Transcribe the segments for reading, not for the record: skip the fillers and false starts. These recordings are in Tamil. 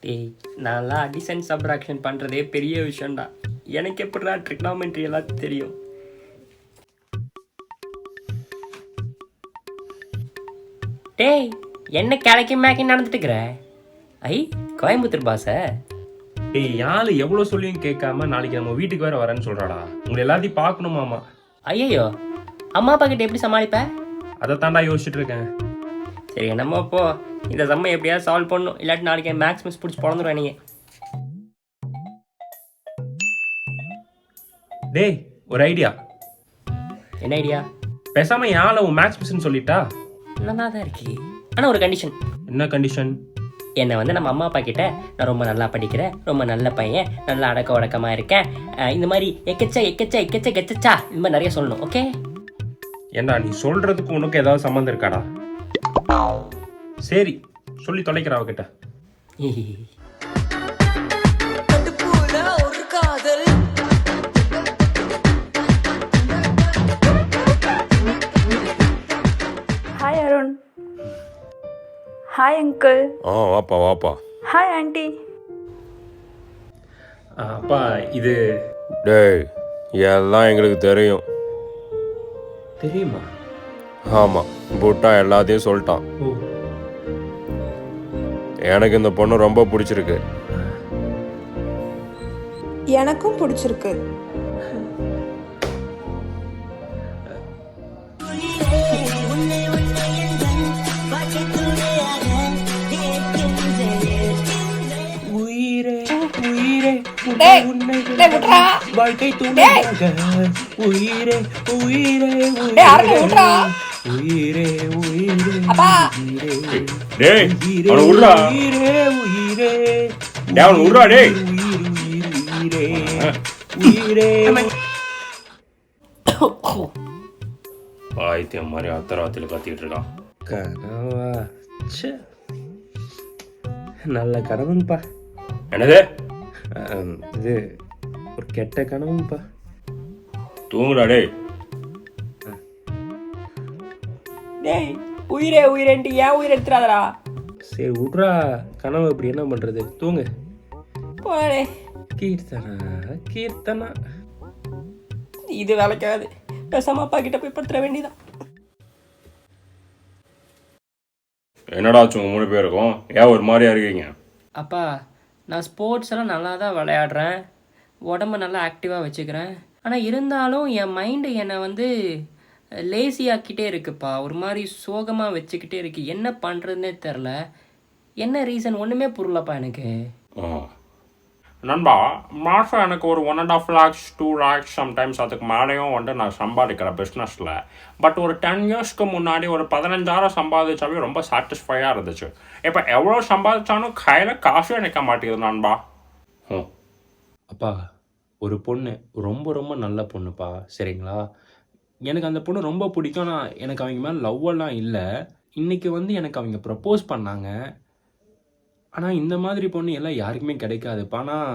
டேய் நான்லாம் அடிஷன் சப்ராக்ஷன் பண்ணுறதே பெரிய விஷயம்டா. எனக்கு எப்படிடா ட்ரிக்னாமெட்ரி எல்லாம் தெரியும்? டேய் என்ன கிழக்கி மேக்கி நடந்துட்டுக்கிற? ஐ கோயம்புத்தூர் பாச. டேய் யாழ் எவ்வளோ சொல்லியும் கேட்காம நாளைக்கு நம்ம வீட்டுக்கு வேற வரேன்னு சொல்கிறாடா. உங்களை எல்லாத்தையும் பார்க்கணுமாமா. ஐயோ அம்மா அப்பா கிட்ட எப்படி சமாளிப்ப? அதை தாண்டா யோசிச்சுட்டு இருக்கேன். சரி என்னமோ போ, இந்த செம்மை எப்படியாவது சால்வ் பண்ணணும், இல்லாட்டி நாளைக்கு மேக்ஸ் மிஸ் பிடிச்சி பிறந்துருவேன் நீங்கள். டேய் ஒரு ஐடியா. என்ன ஐடியா? பேசாம யாழ உன் மேக்ஸ் மிஸ்ன்னு சொல்லிட்டா? நல்லா தான் இருக்கு, ஆனால் ஒரு கண்டிஷன். என்ன கண்டிஷன்? என்னை வந்து நம்ம அம்மா அப்பா கிட்ட நான் ரொம்ப நல்லா படிக்கிறேன், ரொம்ப நல்ல பையன், நல்லா அடக்க உடக்கமாக இருக்கேன், இந்த மாதிரி எக்கச்சா இந்த மாதிரி நிறைய சொல்லணும். ஓகே? ஏண்டா நீ சொல்றதுக்கு உனக்கு ஏதாவது சம்மந்தம் இருக்காடா? சரி சொல்லி தொலைக்கிற அவகிட்ட. ஹாய் அருண். Hi uncle. வாப்பா வாப்பா. Hi aunty. அப்பா இது டேய் எல்லாம் எங்களுக்கு தெரியும். தெரியுமா? ஆமாம், புட்டா எல்லாத்தையும் சொல்லிட்டான். ஓ எனக்கு இந்த பொண்ணு ரொம்ப பிடிச்சிருக்கு. எனக்கும் பிடிச்சிருக்கு. உயிரே உயிரே வாழ்க்கை துணையாக உயிரே உயிரே உயிரே உயிரே டேய் அவனை விட்றா. உயிரே உயிரே டேய் அவனை விட்றா டேய். உயிரே உயிரே பாய்த்தியம் மாதிரி அத்தராத்தில் கத்திக்கிட்டு இருக்கான். கனவா? ச்சே, நல்ல கனவுப்பா. என்னது? இது ஒரு கெட்ட கனவுப்பா. தூங்குடா டேய். டேய் உயிரே உயிரேன்ட்டு ஏன் உயிர் எடுத்துறாதடா. சரி விட்றா, கனவு இப்படி என்ன பண்றது, தூங்கு. போடே. கீர்த்தனா கீர்த்தனா இது வேலைக்காது, பேசாம அப்பா கிட்ட போய் படுத்துற வேண்டியதான். என்னடா உங்க 3 பேருக்கும் ஏன் ஒரு மாதிரியா இருக்கீங்க? அப்பா நான் ஸ்போர்ட்ஸ் எல்லாம் நல்லா தான் விளையாடுறேன், உடம்ப நல்லா ஆக்டிவாக வச்சுக்கிறேன், ஆனால் இருந்தாலும் என் மைண்டு என்னை வந்து லேசியாக்கிட்டே இருக்குப்பா, ஒரு மாதிரி சோகமாக வச்சுக்கிட்டே இருக்கு. என்ன பண்ணுறதுனே தெரில, என்ன ரீசன் ஒன்றுமே புரியலப்பா எனக்கு. நண்பா, மாதம் எனக்கு ஒரு 1.5 lakhs 2 lakhs சம்டைம்ஸ் அதுக்கு மேலேயும் வந்து நான் சம்பாதிக்கிறேன் பிஸ்னஸில். பட் ஒரு 10 yearsக்கு முன்னாடி ஒரு 15,000 சம்பாதிச்சாவே ரொம்ப சாட்டிஸ்ஃபையாக இருந்துச்சு. இப்போ எவ்வளோ சம்பாதிச்சாலும் கையில் காசும் நிற்க மாட்டேங்குது நண்பா. அப்பா ஒரு பொண்ணு ரொம்ப ரொம்ப நல்ல பொண்ணுப்பா, சரிங்களா? எனக்கு அந்த பொண்ணு ரொம்ப பிடிக்கும். நான் எனக்கு அவங்க மேலே லவ்வெல்லாம் இல்லை. இன்றைக்கி வந்து எனக்கு அவங்க ப்ரப்போஸ் பண்ணாங்க. ஆனால் இந்த மாதிரி பொண்ணு எல்லாம் யாருக்குமே கிடைக்காதுப்பா. ஆனால்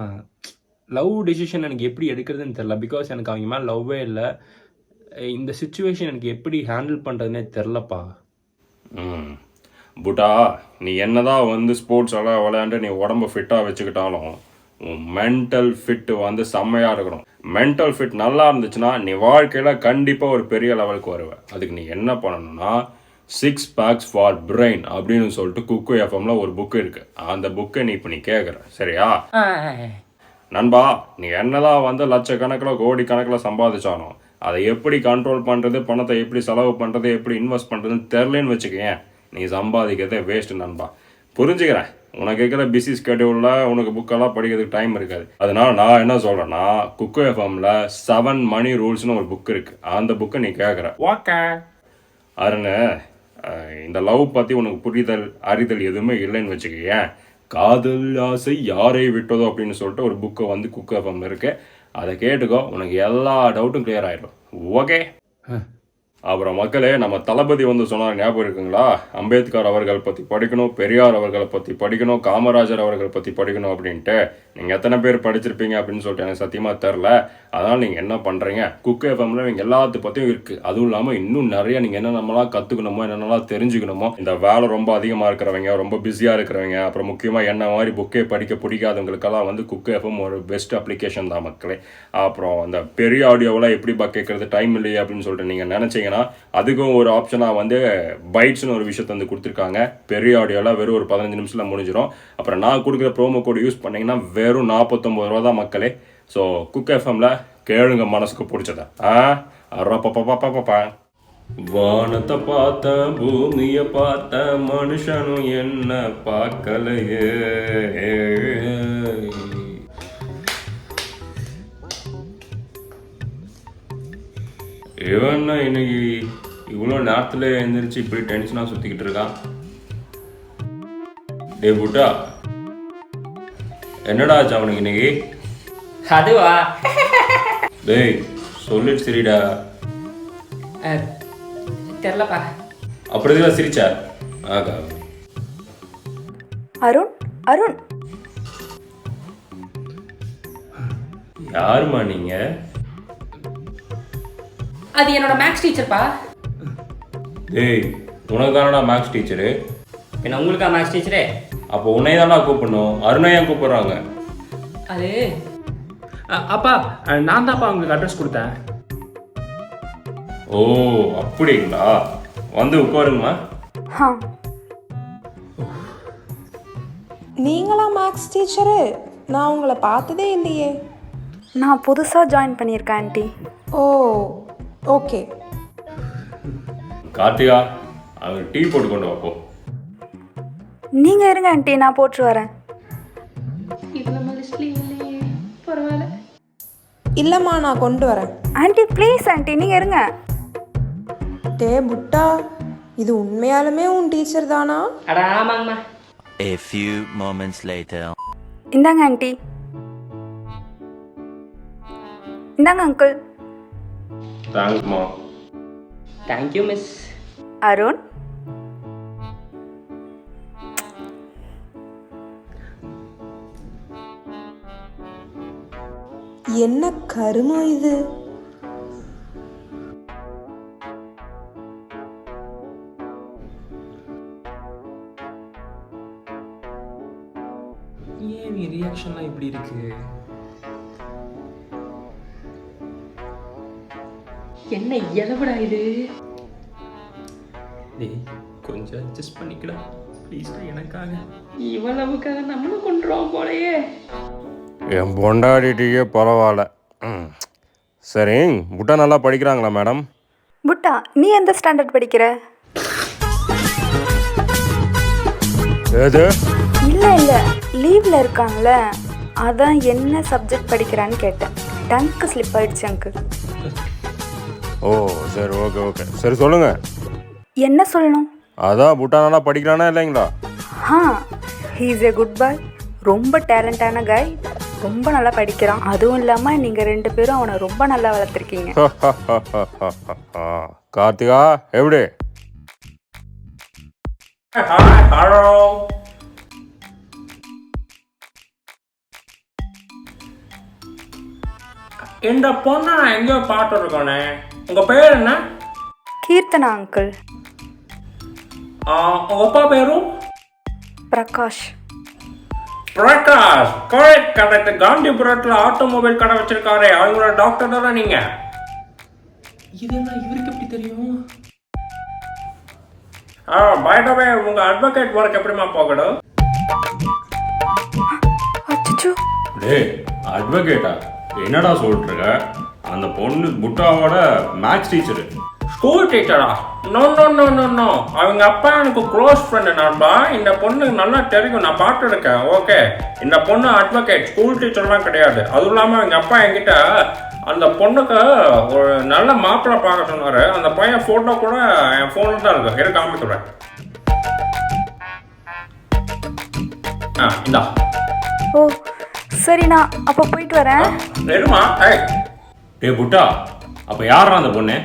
லவ் டெசிஷன் எனக்கு எப்படி எடுக்கிறதுன்னு தெரில, பிகாஸ் எனக்கு அவங்க மேலே லவ்வே இல்லை. இந்த சுச்சுவேஷன் எனக்கு எப்படி ஹேண்டில் பண்ணுறதுனே தெரிலப்பா. புட்டா, நீ என்னதான் வந்து ஸ்போர்ட்ஸ் எல்லாம் விளையாண்டு நீ உடம்பு ஃபிட்டாக வச்சுக்கிட்டாலும் உன் மென்டல் ஃபிட்டு வந்து செம்மையாக இருக்கணும். மென்டல் ஃபிட் நல்லா இருந்துச்சுன்னா நீ வாழ்க்கையில் கண்டிப்பாக ஒரு பெரிய லெவலுக்கு வருவ. அதுக்கு நீ என்ன பண்ணணும்னா 6 packs ஃபார் பிரெயின் அப்படின்னு சொல்லிட்டு குக்கு எஃப்எம்ல ஒரு புக்கு இருக்குது. அந்த புக்கை நீ இப்போ நீ கேட்குற, சரியா? நண்பா, நீ என்னதான் வந்து லட்சக்கணக்கில் கோடி கணக்கில் சம்பாதிச்சாலும் அதை எப்படி கண்ட்ரோல் பண்ணுறது, பணத்தை எப்படி செலவு பண்ணுறது, எப்படி இன்வெஸ்ட் பண்ணுறதுன்னு தெரிலன்னு வச்சுக்கேன், நீ சம்பாதிக்கிறதே வேஸ்ட்டு நண்பா. புரிஞ்சுக்கிறேன், உனக்கு இருக்கிற பிஸி ஸ்கெடியூலில் உனக்கு புக்கெல்லாம் படிக்கிறதுக்கு டைம் இருக்காது. அதனால நான் என்ன சொல்கிறேன்னா, குக்கு எஃப்எம்ல 7 மணி ரூல்ஸ்னு ஒரு புக் இருக்குது. அந்த புக்கை நீ கேட்குற ஓகே அருண். இந்த லவ் பற்றி உனக்கு புரிதல் அறிதல் எதுவுமே இல்லைன்னு வச்சுக்கேன், காதல் ஆசை யாரை விட்டதோ அப்படின்னு சொல்லிட்டு ஒரு புக்கை வந்து குக்கு எஃப்எம் இருக்குது. அதை கேட்டுக்கோ, உனக்கு எல்லா டவுட்டும் கிளியர் ஆகிடும். ஓகே? அப்புறம் மக்களே, நம்ம தளபதி வந்து சொன்னார் ஞாபகம் இருக்குங்களா? அம்பேத்கர் அவர்கள் பற்றி படிக்கணும், பெரியார் அவர்களை பற்றி படிக்கணும், காமராஜர் அவர்கள் பற்றி படிக்கணும் அப்படின்ட்டு. நீங்கள் எத்தனை பேர் படிச்சிருப்பீங்க அப்படின்னு சொல்லிட்டு எனக்கு சத்தியமாக தெரில. அதனால் நீங்கள் என்ன பண்ணுறீங்க, குக் எஃப்எம்ல நீங்கள் எல்லாத்து பற்றியும் இருக்குது. அதுவும் இல்லாமல் இன்னும் நிறைய நீங்கள் என்னென்னலாம் கற்றுக்கணுமோ, என்னென்னலாம் தெரிஞ்சுக்கணுமோ, இந்த வேலை ரொம்ப அதிகமாக இருக்கிறவங்க, ரொம்ப பிஸியாக இருக்கிறவங்க, அப்புறம் முக்கியமாக என்ன மாதிரி புக்கே படிக்க பிடிக்காதவங்களுக்கெல்லாம் வந்து குக் எஃப்எம் ஒரு பெஸ்ட் அப்ளிகேஷன் தான் மக்களே. அப்புறம் அந்த பெரிய ஆடியோவெல்லாம் எப்படிப்பா கேட்குறது, டைம் இல்லையே அப்படின்னு சொல்லிட்டு நீங்கள் நினச்சிங்கன்னா அதுக்கும் ஒரு ஆப்ஷனாக வந்து பைட்ஸ்னு ஒரு விஷயத்தை வந்து கொடுத்துருக்காங்க. பெரிய ஆடியோலாம் வெறும் ஒரு 15 நிமிஷத்தில் முடிஞ்சிடும். அப்புறம் நான் கொடுக்குற ப்ரோமோ கோடு யூஸ் பண்ணிங்கன்னா வெறும் 49 ரூபா தான் மக்களே. ஸோ குக் எஃப்எம்ல கேளுங்க மனசுக்கு பிடிச்சத. வானத்தை பார்த்த, பூமியை பார்த்த, மனுஷனும் என்ன பார்க்கலையே. இவன் இன்னைக்கு இவ்வளோ நேரத்தில் எழுந்திரிச்சு இப்படி டென்ஷனாக சுற்றிக்கிட்டு இருக்கான். டே புட்டா, என்னடா ஆச்சு அவனுக்கு இன்னைக்கு? அதுவா? டேய் சொல்லிட்டு சரிடா. தெரிலப்பா. அப்படி தான் சிரிச்சா? ஆகா. அருண் அருண் யாருமா நீங்கள்? அது என்னோட மேக்ஸ் டீச்சர்ப்பா. டேய் உனக்கு தானடா மேக்ஸ் டீச்சரு? என்ன உங்களுக்கா மேக்ஸ் டீச்சரே? அப்போ உன்னை தானா கூப்பிடணும், அருணையா கூப்பிடுறாங்க. அது அப்பா நான் தான்ப்பா உங்களுக்கு அட்ரஸ் கொடுத்தேன். ஓ அப்படிங்களா? வந்து உட்காருங்கம்மா. ஹா, நீங்களா மேக்ஸ் டீச்சரு? நான் உங்களை பார்த்ததே இல்லையே. நான் புதுசாக ஜாயின் பண்ணியிருக்கேன் ஆண்டி. ஓ ஓகே. கார்த்திகா, அவன் டீ போட்டு கொண்டு வாப்போ. நீங்கள் இருங்க ஆண்டி, நான் போட்டு வரேன். பரவாயில்ல. இல்லைம்மா, நான் கொண்டு வரேன். ஆண்டி ப்ளீஸ் ஆண்டி, நீங்கள் இருங்க. டே புட்டா, இது உண்மையாலுமே உன் டீச்சர் தானா? அட ஆமாங்கம்மா. A few moments later. இந்தாங்க ஆண்டி. இந்தாங்க அங்கிள். தேங்க்ஸ்மா. Thank you miss. அருண், என்ன கருமம் இது? ஏன் நீ ரியாக்ஷன்லாம் இப்படி இருக்கு? என்ன எலவடா இது? டேய் கொஞ்சம் அட்ஜஸ்ட் பண்ணிக்கடா ப்ளீஸ்டா எனக்காக. இவ்வளவுக்காக நம்மளும் கொண்டுறோம் போலயே. என் பொண்டாடிட்டியே பரவாயில்ல. சரி, புட்டா நல்லா படிக்கிறாங்களா மேடம்? புட்டா, நீ எந்த ஸ்டாண்டர்ட் படிக்கிற? ஏது? இல்லை இல்லை, லீவில் இருக்காங்கள, அதான் என்ன சப்ஜெக்ட் படிக்கிறான்னு கேட்டேன். டங்க்கு ஸ்லிப் ஆயிடுச்சு அங்கிள். ஓ சரி, ஓகே ஓகே, சரி சொல்லுங்கள். என்ன சொல்லணும்? அதான் புட்டா நல்லா படிக்கிறானா இல்லைங்களா? ஹீ இஸ் எ குட் பாய். ரொம்ப டேலண்டான காய், ரொம்ப நல்லா படிக்கிறான். அதுவும் இல்லாமல் நீங்கள் 2 பேரும் அவனை ரொம்ப நல்லா வளர்த்துருக்கீங்க. கார்த்திகா எப்படி? ஹலோ, இந்த பொண்ணை நான் எங்கேயோ பார்த்துருக்கோனே. உங்கள் பேர் என்ன? கீர்த்தனா அங்கிள். உங்கள் அப்பா பேரும்? பிரகாஷ். Prakash, correct correct. காந்திபுரத்தில் ஆட்டோமொபைல் கடை வச்சிருக்காரு, அவங்களோட டாக்டர் தானே நீங்கள்? இதெல்லாம் இவருக்கு எப்படி தெரியும்? பை தி வே, உங்கள் அட்வொகேட் ஒர்க் எப்படிமா போகணும்? அச்சோ, டேய் அட்வொகேட்டா? என்னடா சொல்லிட்டு இருக்க? அந்த பொண்ணு புட்டாவோட மேக்ஸ் டீச்சரு. ஸ்கூல் டீச்சரா? No no no no no, அவங்க அப்பா எனக்கு க்ளோஸ் ஃப்ரெண்டு நான்பா. இந்த பொண்ணு நல்லா தெரியும், நான் பார்த்துருக்கேன். ஓகே, இந்த பொண்ணு அட்வொகேட், ஸ்கூல் டீச்சர்லாம் கிடையாது. அதுவும் இல்லாமல் அவங்க அப்பா என்கிட்ட அந்த பொண்ணுக்கு ஒரு நல்ல மாப்பிள்ளை பார்க்க சொன்னார். அந்த பையன் ஃபோட்டோ கூட என் ஃபோனில் தான் இருக்கு, எனக்கு காமிக்கிறேன். இந்தா. ஓ சரி, நான் அப்போ போயிட்டு வரேன். ரெடுமா? டே புட்டா, அப்போ யாரா அந்த பொண்ணு?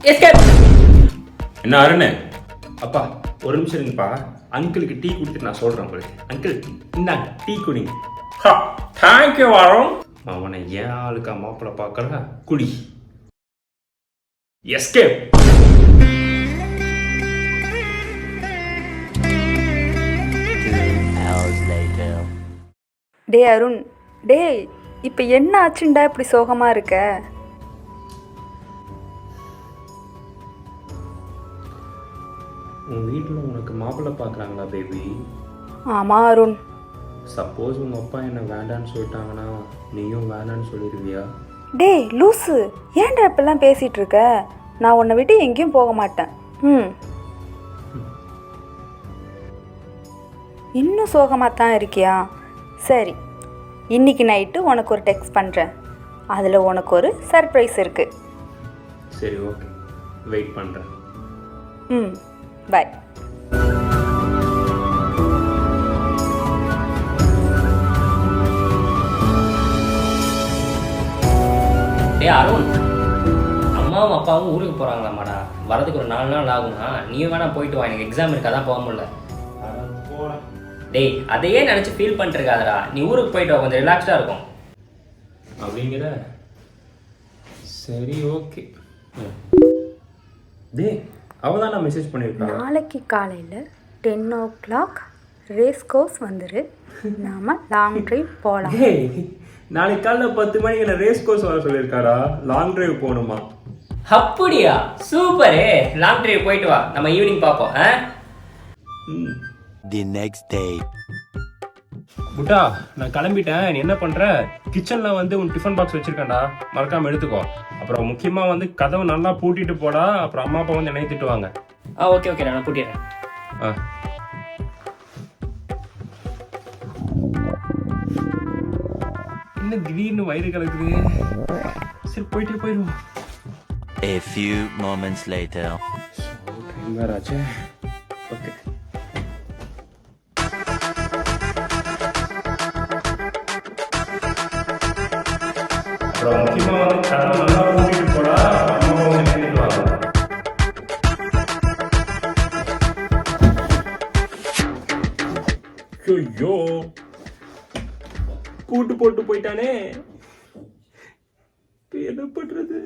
எஸ்கேப். என்ன அருண்? அப்பா ஒரு நிமிஷம் இருங்கப்பா, அங்கிளுக்கு டீ கொடுத்துட்டு நான் சொல்கிறேன் உங்களுக்கு. அங்கிள் இந்தாங்க டீ குடிங்க. தேங்க்யூ அருண். அவனை ஏன் ஆளுக்கா மாப்பிள்ளை பார்க்கறா, குடி. எஸ்கேப். 2 hours later. டே அருண், டேய் இப்போ என்ன ஆச்சுண்டா இப்படி சோகமாக இருக்க? உன் வீட்டில் உனக்கு மாப்பிள்ளை பார்க்குறாங்களா பேபி? ஆமாம் அருண். சப்போஸ் உங்கள் அப்பா என்ன வேண்டான்னு சொல்லிட்டாங்கன்னா நீயும் வேண்டான்னு சொல்லிடுவியா? டேய் லூசு, ஏன்டா இப்பெல்லாம் பேசிகிட்டு இருக்க? நான் உன்னை விட்டு எங்கேயும் போக மாட்டேன். இன்னும் சோகமாக தான் இருக்கியா? சரி, இன்னைக்கு நைட்டு உனக்கு ஒரு டெக்ஸ்ட் பண்ணுறேன். அதில் உனக்கு ஒரு சர்ப்ரைஸ் இருக்குது. சரி ஓகே, வெயிட் பண்ணுறேன். பாய். டேய் அருண், அம்மாவும் அப்பாவும் ஊருக்கு போகிறாங்களாமாடா. வரதுக்கு ஒரு 4 நாள் ஆகும்னா நீயும் வேணா போயிட்டு வா. எனக்கு எக்ஸாம் இருக்கு, அதான் போக முடியல. போகிறேன். டேய் அதையே நினச்சி ஃபீல் பண்ணிட்டு இருக்காதடா. நீ ஊருக்கு போயிட்டு வா, கொஞ்சம் ரிலாக்ஸ்டாக இருக்கும். அப்படிங்கிற? சரி ஓகே. டேய் அவள் தான் நான் மெசேஜ் பண்ணியிருக்கேன். நாளைக்கு காலையில் 10 o'clock ரேஸ் கோர்ஸ் வந்துரு, நாம் லாங் ட்ரைவ் போகலாம். டேய் நாளைக்கு காலைல 10 மணிக்கு என்ன ரேஸ் கோர்ஸ் வர சொல்லியிருக்காரா? லாங் டிரைவ் போகணுமா? அப்படியா? சூப்பரு. லாங் டிரைவ் போயிட்டு வா, நம்ம ஈவினிங் பார்ப்போம். The next day. புட்டா நான் கிளம்பிட்டேன். நீ என்ன பண்ணுற? கிச்சனில் வந்து உன் டிஃபன் பாக்ஸ் வச்சுருக்கேன்டா, மறக்காமல் எடுத்துக்கோ. அப்புறம் முக்கியமாக வந்து கதவை நல்லா பூட்டிட்டு போடா, அப்புறம் அம்மா அப்பா வந்து என்னை திட்டுவாங்க. ஓகே ஓகே, நான் கூட்டிடுறேன். என்ன திடீர்னு வயிறு கலக்குது? சரி போயிடுவோம். A few moments later. Time வேற ஆச்சு. ஓகே. அப்புறம் முக்கியமாக வந்து கதவை நல்லா பூட்டிட்டு போடா, அம்மா அப்பா வந்து என்னை திட்டுவாங்க. ஐயோ கூட்டு போட்டு போயிட்டானே, இப்ப என்ன பண்றது?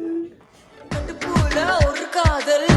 ஒரு காதல்